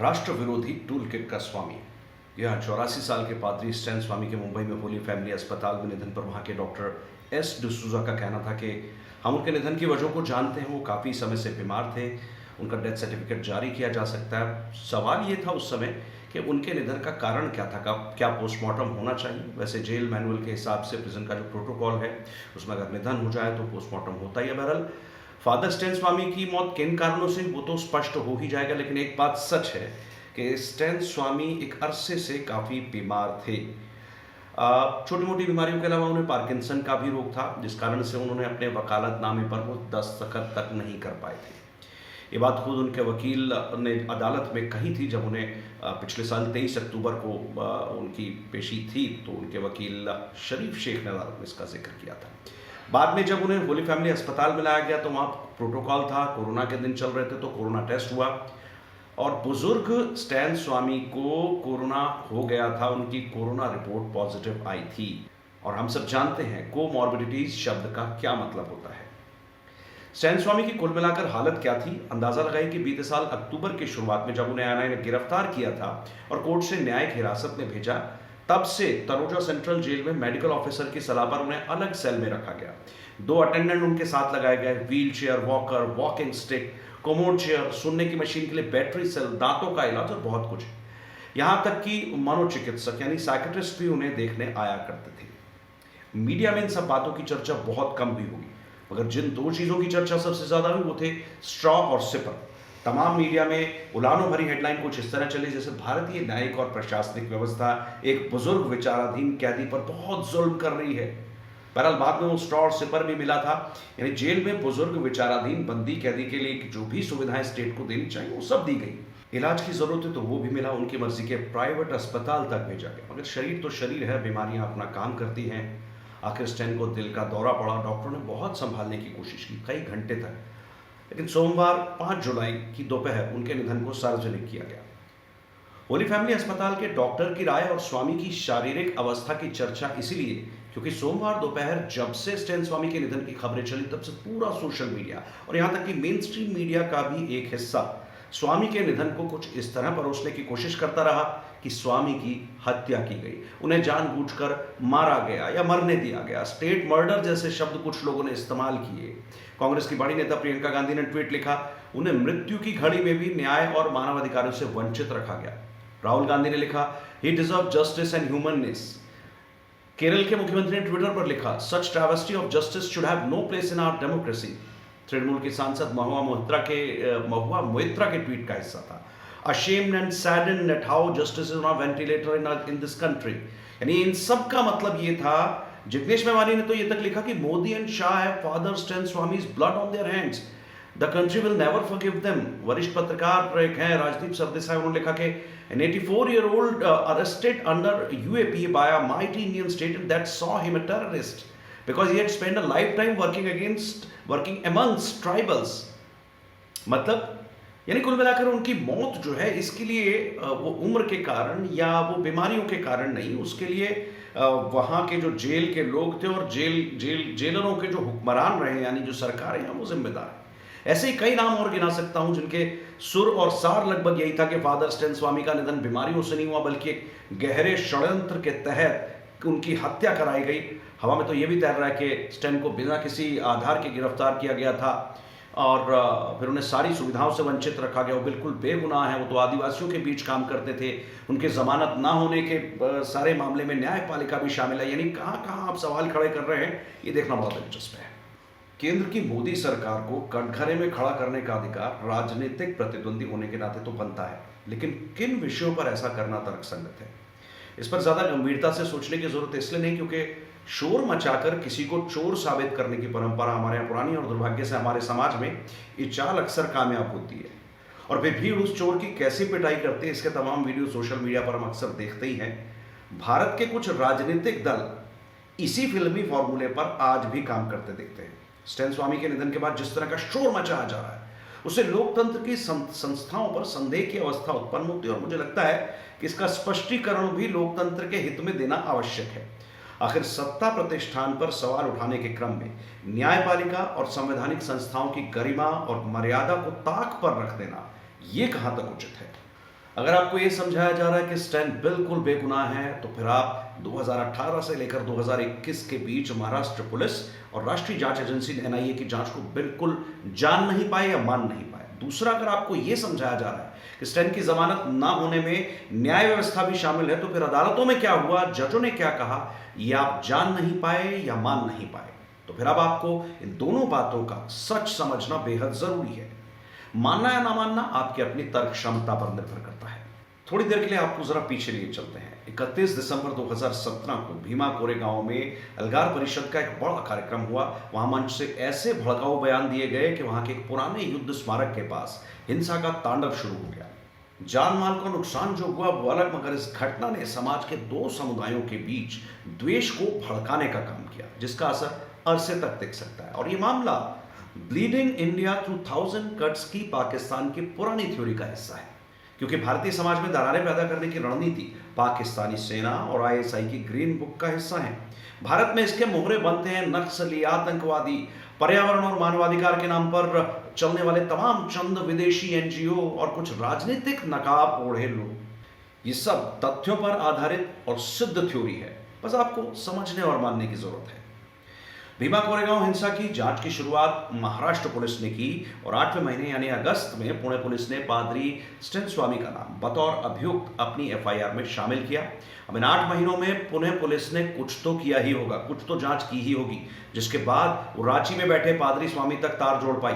राष्ट्र विरोधी tool kit का स्वामी। यह 84 साल के पादरी स्टैन स्वामी के मुंबई में होली फैमिली अस्पताल में निधन पर वहां के डॉक्टर एस डिसूजा का कहना था कि हम उनके निधन की वजहों को जानते हैं। वो काफ़ी समय से बीमार थे, उनका डेथ सर्टिफिकेट जारी किया जा सकता है। सवाल ये था उस समय कि उनके निधन का कारण क्या था, क्या पोस्टमार्टम होना चाहिए। वैसे जेल मैनुअल के हिसाब से प्रिजन का जो प्रोटोकॉल है उसमें अगर निधन हो जाए तो पोस्टमार्टम होता ही है। बहरहाल फादर स्टैन स्वामी की मौत किन कारणों से वो तो स्पष्ट हो ही जाएगा, लेकिन एक बात सच है कि स्टैन स्वामी एक अरसे से काफ़ी बीमार थे। छोटी मोटी बीमारियों के अलावा उन्हें पार्किंसन का भी रोग था, जिस कारण से उन्होंने अपने वकालतनामे पर वो दस्तखत तक नहीं कर पाए थे। ये बात खुद उनके वकील ने अदालत में कही थी जब उन्हें पिछले साल 23 अक्टूबर को उनकी पेशी थी, तो उनके वकील शरीफ शेख ने अदालत में इसका जिक्र किया था। बाद में जब उन्हें होली फैमिली अस्पताल में लाया गया तो वहाँ प्रोटोकॉल था, कोरोना के दिन चल रहे थे, तो कोरोना टेस्ट हुआ और बुजुर्ग स्टैन स्वामी को कोरोना हो गया था। उनकी कोरोना रिपोर्ट पॉजिटिव आई थी और हम सब जानते हैं कोमॉर्बिडिटीज शब्द का क्या मतलब होता है। स्टैन स्वामी की कुल मिलाकर हालत क्या थी, अंदाजा लगाइए कि बीते साल अक्टूबर की शुरुआत में जब उन्हें एनआईए ने गिरफ्तार किया था और कोर्ट से न्यायिक हिरासत में भेजा, तब से तलोजा सेंट्रल जेल में मेडिकल ऑफिसर की सलाह पर उन्हें अलग सेल में रखा गया। 2 अटेंडेंट उनके साथ लगाए गए, wheel chair, walker, walking stick, commode chair, सुनने की मशीन के लिए बैटरी सेल, दांतों का इलाज और बहुत कुछ। यहां तक कि मनोचिकित्सक यानी साइकेट्रिस्ट भी उन्हें देखने आया करते थे। मीडिया में इन सब बातों की चर्चा बहुत कम हुई होगी, मगर जिन 2 चीजों की चर्चा सबसे ज्यादा हुई वो थे स्ट्रॉ और सिपर। तमाम मीडिया में उलानो भरी हेडलाइन कुछ इस तरह चली जैसे भारतीय न्यायिक और प्रशासनिक व्यवस्था एक बुजुर्ग विचाराधीन कैदी पर बहुत जुल्म कर रही है। बहरहाल बाद में वो स्ट्रॉ और सिपर भी मिला था, यानी जेल में बुजुर्ग विचाराधीन बंदी कैदी के लिए जो भी सुविधाएं स्टेट को देनी चाहिए वो सब दी गई। इलाज की जरूरत है तो वो भी मिला, उनकी मर्जी के प्राइवेट अस्पताल तक भेजा गया। मगर शरीर तो शरीर है, बीमारियां अपना काम करती हैं। आखिर स्टैन को दिल का दौरा पड़ा, डॉक्टरों ने बहुत संभालने की कोशिश की कई घंटे तक, लेकिन सोमवार 5 जुलाई की दोपहर उनके निधन को सार्वजनिक किया गया। होली फैमिली अस्पताल के डॉक्टर की राय और स्वामी की शारीरिक अवस्था की चर्चा इसीलिए क्योंकि सोमवार दोपहर जब से स्टैन स्वामी के निधन की खबरें चली तब से पूरा सोशल मीडिया और यहां तक कि मेन स्ट्रीम मीडिया का भी एक हिस्सा स्वामी के निधन को कुछ इस तरह परोसने की कोशिश करता रहा कि स्वामी की हत्या की गई, उन्हें जानबूझकर मारा गया या मरने दिया गया। स्टेट मर्डर जैसे शब्द कुछ लोगों ने इस्तेमाल किए। कांग्रेस की बड़ी नेता प्रियंका गांधी ने ट्वीट लिखा, उन्हें मृत्यु की घड़ी में भी न्याय और मानवाधिकारों से वंचित रखा गया। राहुल गांधी ने लिखा, he deserve justice and humanness. Kerala के मुख्यमंत्री ने ट्विटर पर लिखा, such travesty of justice should have no place in our democracy. Trinamool के सांसद महुआ मोइत्रा के ट्वीट का हिस्सा था, ashamed and saddened at how justice is on a ventilator in this country। यानी इन सब का मतलब ये था। जिग्नेश मेवानी ने तो ये तक लिखा कि Modi and Shah have father Stan Swamy's blood on their hands, the country will never forgive them. वरिष्ठ पत्रकार एक हैं राजदीप सरदेसाई, उन्होंने लिखा कि an 84-year-old arrested under UAP by a mighty Indian state that saw him a terrorist because he had spent a lifetime working amongst tribals। मतलब यानी कुल मिलाकर उनकी मौत जो है इसके लिए वो उम्र के कारण या वो बीमारियों के कारण नहीं, उसके लिए वहाँ के जो जेल के लोग थे और जेलरों के जो हुक्मरान रहे यानी जो सरकारें हैं वो जिम्मेदार है। ऐसे ही कई नाम और गिना सकता हूं जिनके सुर और सार लगभग यही था कि फादर स्टैन स्वामी का निधन बीमारियों से नहीं हुआ बल्कि एक गहरे षड्यंत्र के तहत उनकी हत्या कराई गई। हवा में तो यह भी तैर रहा है कि स्टैन को बिना किसी आधार के गिरफ्तार किया गया था और फिर उन्हें सारी सुविधाओं से वंचित रखा गया। वो बिल्कुल बेगुनाह हैं, वो तो आदिवासियों के बीच काम करते थे, उनके जमानत ना होने के सारे मामले में न्यायपालिका भी शामिल है। यानी कहाँ कहाँ आप सवाल खड़े कर रहे हैं, ये देखना बहुत दिलचस्प है। केंद्र की मोदी सरकार को कटघरे में खड़ा करने का अधिकार राजनीतिक प्रतिद्वंदी होने के नाते तो बनता है, लेकिन किन विषयों पर ऐसा करना तर्कसंगत है, इस पर ज्यादा गंभीरता से सोचने की जरूरत इसलिए नहीं क्योंकि शोर मचाकर किसी को चोर साबित करने की परंपरा हमारे यहाँ पुरानी और दुर्भाग्य से हमारे समाज में ये चाल अक्सर कामयाब होती है। और फिर भी उस चोर की कैसी पिटाई करते हैं इसके तमाम वीडियो सोशल मीडिया पर हम अक्सर देखते ही हैं। भारत के कुछ राजनीतिक दल इसी फिल्मी फॉर्मूले पर आज भी काम करते दिखते हैं। स्टैन स्वामी के निधन के बाद जिस तरह का शोर मचाया जा रहा है उससे लोकतंत्र की संस्थाओं पर संदेह की अवस्था उत्पन्न होती है और मुझे लगता है कि इसका स्पष्टीकरण भी लोकतंत्र के हित में देना आवश्यक है। आखिर सत्ता प्रतिष्ठान पर सवाल उठाने के क्रम में न्यायपालिका और संवैधानिक संस्थाओं की गरिमा और मर्यादा को ताक पर रख देना, ये कहां तक उचित है? अगर आपको यह समझाया जा रहा है कि स्टैन बिल्कुल बेगुनाह है, तो फिर आप 2018 से लेकर 2021 के बीच महाराष्ट्र पुलिस और राष्ट्रीय जांच एजेंसी एनआईए की जांच को बिल्कुल जान नहीं पाए या मान नहीं पाए। दूसरा, अगर आपको यह समझाया जा रहा है कि स्टैन की जमानत ना होने में न्याय व्यवस्था भी शामिल है, तो फिर अदालतों में क्या हुआ, जजों ने क्या कहा, यह आप जान नहीं पाए या मान नहीं पाए। तो फिर अब आपको इन दोनों बातों का सच समझना बेहद जरूरी है। मानना या ना मानना आपकी अपनी तर्क क्षमता पर निर्भर करता है। थोड़ी देर के लिए आपको जरा पीछे लिए चलते हैं। 31 दिसंबर 2017 को भीमा कोरेगांव में अलगार परिषद का एक बड़ा कार्यक्रम हुआ। वहां मंच से ऐसे भड़काऊ बयान दिए गए कि वहां के एक पुराने युद्ध स्मारक के पास हिंसा का तांडव शुरू हो गया। जान माल का नुकसान जो हुआ वो अलग, मगर इस घटना ने समाज के दो समुदायों के बीच द्वेष को भड़काने का काम किया, जिसका असर अरसे तक दिख सकता है। और ये मामला ब्लीडिंग इंडिया थ्रू 1000 कट्स की पाकिस्तान की पुरानी थ्योरी का हिस्सा है, क्योंकि भारतीय समाज में दरारें पैदा करने की रणनीति पाकिस्तानी सेना और आईएसआई की ग्रीन बुक का हिस्सा है। भारत में इसके मोहरे बनते हैं नक्सली, आतंकवादी, पर्यावरण और मानवाधिकार के नाम पर चलने वाले तमाम चंद विदेशी एनजीओ और कुछ राजनीतिक नकाब ओढ़े लोग। ये सब तथ्यों पर आधारित और सिद्ध थ्योरी है, बस आपको समझने और मानने की जरूरत है। भीमा कोरेगांव हिंसा की जांच की शुरुआत महाराष्ट्र पुलिस ने की और 8वें महीने यानी अगस्त में पुणे पुलिस ने पादरी स्टेन स्वामी का नाम बतौर अभियुक्त अपनी एफआईआर में शामिल किया। अब इन 8 महीनों में पुणे पुलिस ने कुछ तो किया ही होगा, कुछ तो जांच की ही होगी, जिसके बाद वो रांची में बैठे पादरी स्वामी तक तार जोड़ पाई।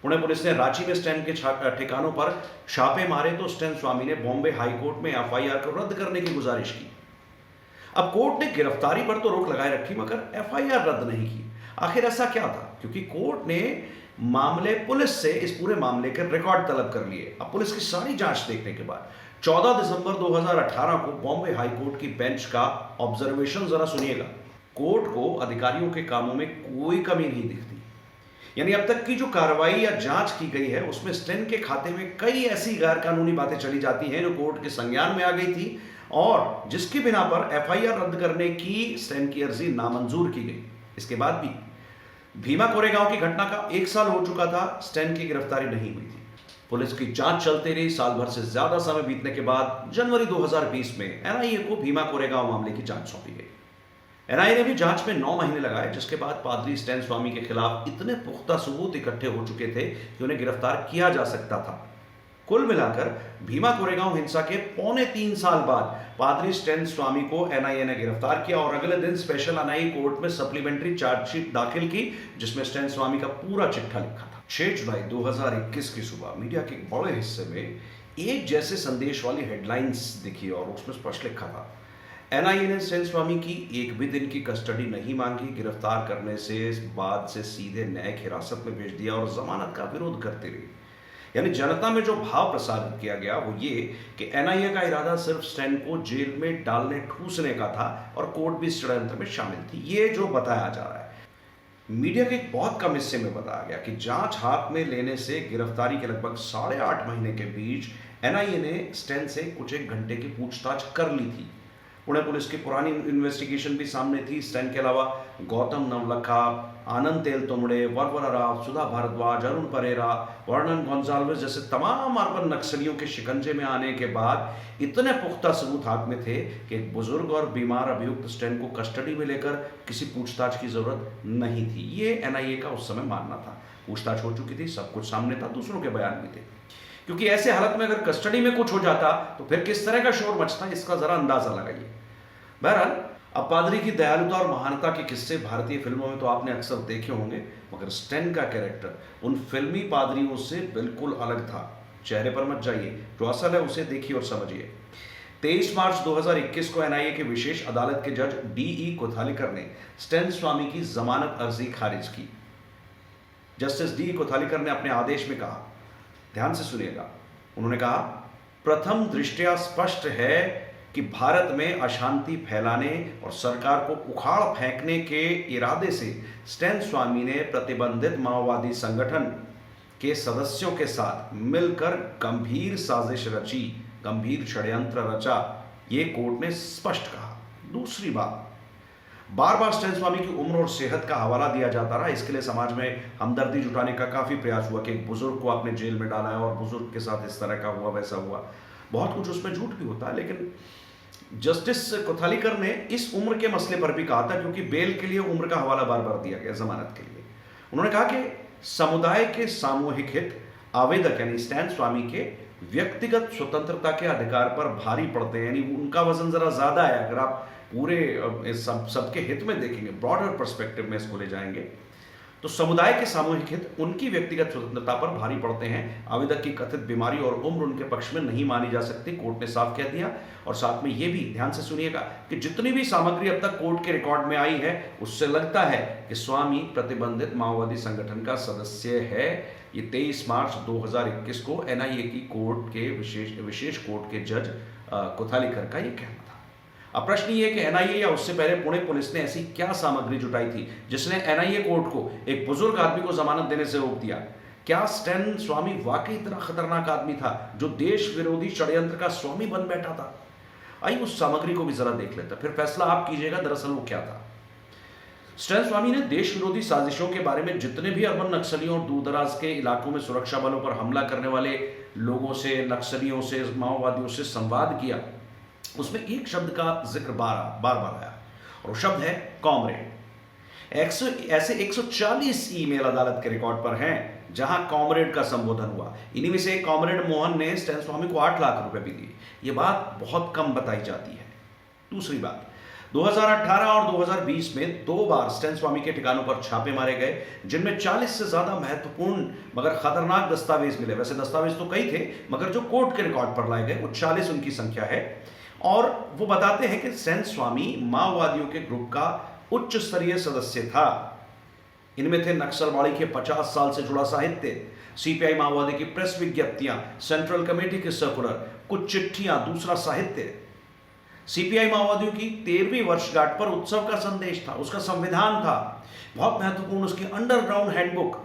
पुणे पुलिस ने रांची में स्टेन के ठिकानों पर छापे मारे तो स्टेन स्वामी ने बॉम्बे हाईकोर्ट में एफआईआर को रद्द करने की गुजारिश की। अब कोर्ट ने गिरफ्तारी पर तो रोक लगाए रखी, मगर एफआईआर रद्द नहीं की। आखिर ऐसा क्या था? क्योंकि कोर्ट ने मामले पुलिस से इस पूरे मामले के रिकॉर्ड तलब कर लिए। अब पुलिस की सारी जांच देखने के बाद 14 दिसंबर 2018 को बॉम्बे हाईकोर्ट की बेंच का ऑब्जर्वेशन जरा सुनिएगा। कोर्ट को अधिकारियों के कामों में कोई कमी नहीं दिखती, यानी अब तक की जो कार्रवाई या जांच की गई है उसमें स्टेन के खाते में कई ऐसी गैर कानूनी बातें चली जाती हैं जो कोर्ट के संज्ञान में आ गई थी और जिसकी बिना पर एफआईआर रद्द करने की स्टेन की अर्जी नामंजूर की गई। इसके बाद भी भीमा कोरेगांव की घटना का 1 साल हो चुका था, स्टेन की गिरफ्तारी नहीं हुई थी। पुलिस की जांच चलती रही। साल भर से ज्यादा समय बीतने के बाद जनवरी 2020 में एनआईए को भीमा कोरेगांव मामले की जांच सौंपी गई। एनआईए ने भी जांच में 9 महीने लगाए, जिसके बाद पादरी स्टेन स्वामी के खिलाफ इतने पुख्ता सबूत इकट्ठे हो चुके थे कि उन्हें गिरफ्तार किया जा सकता था। कुल मिलाकर भीमा कोरेगांव हिंसा के 3.25 साल बाद पादरी स्टेन स्वामी को एनआईए ने गिरफ्तार किया और अगले दिन स्पेशल एनआईए कोर्ट में सप्लीमेंट्री चार्जशीट दाखिल की, जिसमें स्टेन स्वामी का पूरा चिट्ठा लिखा था। 6 जुलाई 2021 की सुबह मीडिया के एक बड़े हिस्से में एक जैसे संदेश वाली हेडलाइंस दिखी और उसमें स्पष्ट लिखा था, एनआईए ने स्टेन स्वामी की एक भी दिन की कस्टडी नहीं मांगी, गिरफ्तार करने से बाद से सीधे न्यायिक हिरासत में भेज दिया और जमानत का विरोध करते रहे। यानी जनता में जो भाव प्रसारित किया गया वो ये कि एनआईए का इरादा सिर्फ स्टेन को जेल में डालने ठूसने का था और कोर्ट भी इस षड्यंत्र में शामिल थी। ये जो बताया जा रहा है, मीडिया के एक बहुत कम हिस्से में बताया गया कि जांच हाथ में लेने से गिरफ्तारी के लगभग 8.5 महीने के बीच एनआईए ने स्टेन से कुछ 1 घंटे की पूछताछ कर ली थी। पुणे पुलिस की पुरानी इन्वेस्टिगेशन भी सामने थी। स्टेन के अलावा गौतम नवलखा, आनंद तेलतुंबड़े, वरवरा राव, सुधा भारद्वाज, अरुण परेरा, वर्णन गोंजाल्विस जैसे तमाम अर्बन नक्सलियों के शिकंजे में आने के बाद इतने पुख्ता सबूत हाथ में थे कि एक बुजुर्ग और बीमार अभियुक्त स्टेन को कस्टडी में लेकर किसी पूछताछ की जरूरत नहीं थी। ये एनआईए का उस समय मानना था। पूछताछ हो चुकी थी, सब कुछ सामने था, दूसरों के बयान भी थे। क्योंकि ऐसे हालत में अगर कस्टडी में कुछ हो जाता तो फिर किस तरह का शोर मचता, इसका जरा अंदाजा लगाइए। बहरहाल, अब पादरी की दयालुता और महानता के किस्से भारतीय फिल्मों में तो आपने अक्सर देखे होंगे, मगर स्टेन का कैरेक्टर उन फिल्मी पादरियों से बिल्कुल अलग था। चेहरे पर मत जाइए, जो असल है उसे देखिए और समझिए। 23 मार्च 2021 को एनआईए के विशेष अदालत के जज डीई कोथालीकर ने स्टेन स्वामी की जमानत अर्जी खारिज की। जस्टिस डीई कोथालीकर ने अपने आदेश में कहा, ध्यान से सुनिएगा, उन्होंने कहा, प्रथम दृष्टया स्पष्ट है कि भारत में अशांति फैलाने और सरकार को उखाड़ फेंकने के इरादे से स्टेन स्वामी ने प्रतिबंधित माओवादी संगठन के सदस्यों के साथ मिलकर गंभीर साजिश रची, गंभीर षड्यंत्र रचा, ये कोर्ट ने स्पष्ट कहा। दूसरी बात, बार बार स्टैन स्वामी की उम्र और सेहत का हवाला दिया जाता रहा। इसके लिए समाज में हमदर्दी जुटाने का काफी प्रयास हुआ कि एक बुजुर्ग को आपने जेल में डाला है और बुजुर्ग के साथ इस तरह का हुआ वैसा हुआ। बहुत कुछ उसमें झूठ भी होता है, लेकिन जस्टिस कोथालीकर ने इस उम्र के मसले पर भी कहा था, क्योंकि बेल के लिए उम्र का हवाला बार बार दिया गया जमानत के लिए। उन्होंने कहा कि समुदाय के सामूहिक हित आवेदक यानी स्टैन स्वामी के व्यक्तिगत स्वतंत्रता के अधिकार पर भारी पड़ते हैं, यानी उनका वजन जरा ज्यादा है। अगर आप पूरे सबके हित में देखेंगे, ब्रॉडर पर्सपेक्टिव में इसको ले जाएंगे, तो समुदाय के सामूहिक हित उनकी व्यक्तिगत स्वतंत्रता पर भारी पड़ते हैं। आवेदक की कथित बीमारी और उम्र उनके पक्ष में नहीं मानी जा सकती, कोर्ट ने साफ कह दिया। और साथ में यह भी ध्यान से सुनिएगा कि जितनी भी सामग्री अब तक कोर्ट के रिकॉर्ड में आई है, उससे लगता है कि स्वामी प्रतिबंधित माओवादी संगठन का सदस्य है। ये 23 मार्च 2021 को एनआईए की कोर्ट के विशेष कोर्ट के जज कोथालीकर का यह कहना था। अब प्रश्न ये है कि एनआईए या उससे पहले पुणे पुलिस ने ऐसी क्या सामग्री जुटाई थी जिसने एनआईए कोर्ट को एक बुजुर्ग आदमी को जमानत देने से रोक दिया? क्या स्टैन स्वामी वाकई इतना खतरनाक आदमी था जो देश विरोधी षड्यंत्र का स्वामी बन बैठा था? आइए उस सामग्री को भी जरा देख लेते हैं, फिर फैसला आप कीजिएगा दरअसल वो क्या था। स्टैन स्वामी ने देश विरोधी साजिशों के बारे में जितने भी अर्बन नक्सलियों और दूरदराज के इलाकों में सुरक्षा बलों पर हमला करने वाले लोगों से, नक्सलियों से, माओवादियों से संवाद किया, उसमें एक शब्द का जिक्र बार बार आया, और वो शब्द है कॉमरेड। ऐसे 140 ईमेल अदालत के रिकॉर्ड पर हैं जहां कॉमरेड का संबोधन हुआ। इन्हीं में से एक कॉमरेड मोहन ने स्टैन स्वामी को 8 लाख रुपए भी दिए। यह बात बहुत कम बताई जाती है। दूसरी बात, 2018 और 2020 में 2 बार स्टैन स्वामी के ठिकानों पर छापे मारे गए, जिनमें 40 से ज्यादा महत्वपूर्ण मगर खतरनाक दस्तावेज मिले। वैसे दस्तावेज तो कई थे, मगर जो कोर्ट के रिकॉर्ड पर लाए गए वो 40 उनकी संख्या है। और वो बताते हैं कि स्टैन स्वामी माओवादियों के ग्रुप का उच्च स्तरीय सदस्य था। इनमें थे नक्सलवाड़ी के 50 साल से जुड़ा साहित्य, सीपीआई माओवादी की प्रेस विज्ञप्तियां, सेंट्रल कमेटी के सर्कुलर, कुछ चिट्ठियां, दूसरा साहित्य। सीपीआई माओवादियों की 13वीं वर्षगांठ पर उत्सव का संदेश था, उसका संविधान था, बहुत महत्वपूर्ण उसकी अंडरग्राउंड हैंडबुक,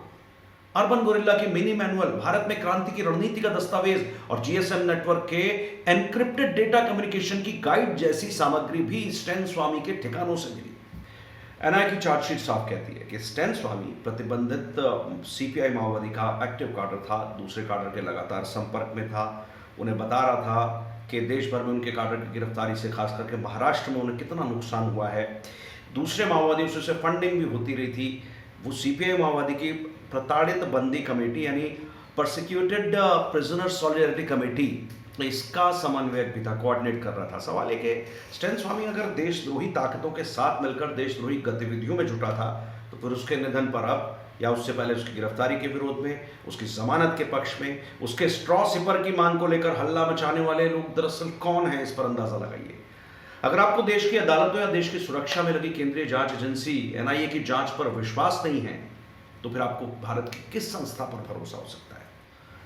अर्बन गोरिल्ला की मिनी मैनुअल, भारत में क्रांति की रणनीति का दस्तावेज और जीएसएम नेटवर्क के एनक्रिप्टेड डेटा कम्युनिकेशन की गाइड जैसी सामग्री भी स्टैन स्वामी के ठिकानों से मिली। एनआईए की चार्जशीट साफ कहती है कि स्टैन स्वामी प्रतिबंधित सीपीआई माओवादी का एक्टिव कार्डर था, दूसरे कार्डर के लगातार संपर्क में था, उन्हें बता रहा था कि देश भर में उनके कार्डर की गिरफ्तारी से, खास करके महाराष्ट्र में, उन्हें कितना नुकसान हुआ है। दूसरे माओवादियों से फंडिंग भी होती रही थी। वो सीपीआई माओवादी की प्रताड़ित बंदी कमेटी यानी प्रोसिक्यूटेड प्रिजनर सॉलिडारिटी कमेटी, इसका समन्वयक भी था, कोऑर्डिनेट कर रहा था। सवाल है कि स्टैन स्वामी अगर देशद्रोही ताकतों के साथ मिलकर देशद्रोही गतिविधियों में जुटा था, तो फिर उसके निधन पर अब या उससे पहले उसकी गिरफ्तारी के विरोध में, उसकी जमानत के पक्ष में, उसके स्ट्रॉ सिपर की मांग को लेकर हल्ला मचाने वाले लोग दरअसल कौन है, इस पर अंदाजा लगाइए। अगर आपको देश की अदालतों या देश की सुरक्षा में लगी केंद्रीय जांच एजेंसी एनआईए की जांच पर विश्वास नहीं है, तो फिर आपको भारत की किस संस्था पर भरोसा हो सकता है?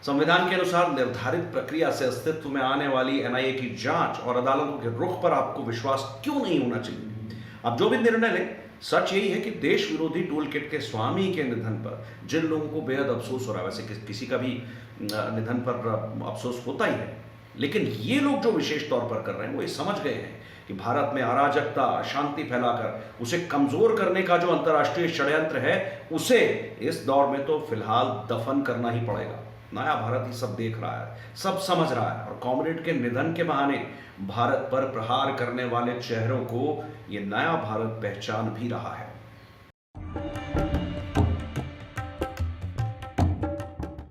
संविधान के अनुसार निर्धारित प्रक्रिया से अस्तित्व में आने वाली एनआईए की जांच और अदालतों के रुख पर आपको विश्वास क्यों नहीं होना चाहिए? अब जो भी निर्णय लें, सच यही है कि देश विरोधी टूल किट के स्वामी के निधन पर जिन लोगों को बेहद अफसोस हो रहा है, वैसे किसी का भी निधन पर अफसोस होता ही है, लेकिन ये लोग जो विशेष तौर पर कर रहे हैं वो ये समझ गए हैं कि भारत में अराजकता, अशांति फैलाकर उसे कमजोर करने का जो अंतर्राष्ट्रीय षड्यंत्र है, उसे इस दौर में तो फिलहाल दफन करना ही पड़ेगा। नया भारत ही सब देख रहा है, सब समझ रहा है, और कॉमरेड के निधन के बहाने भारत पर प्रहार करने वाले चेहरों को ये नया भारत पहचान भी रहा है।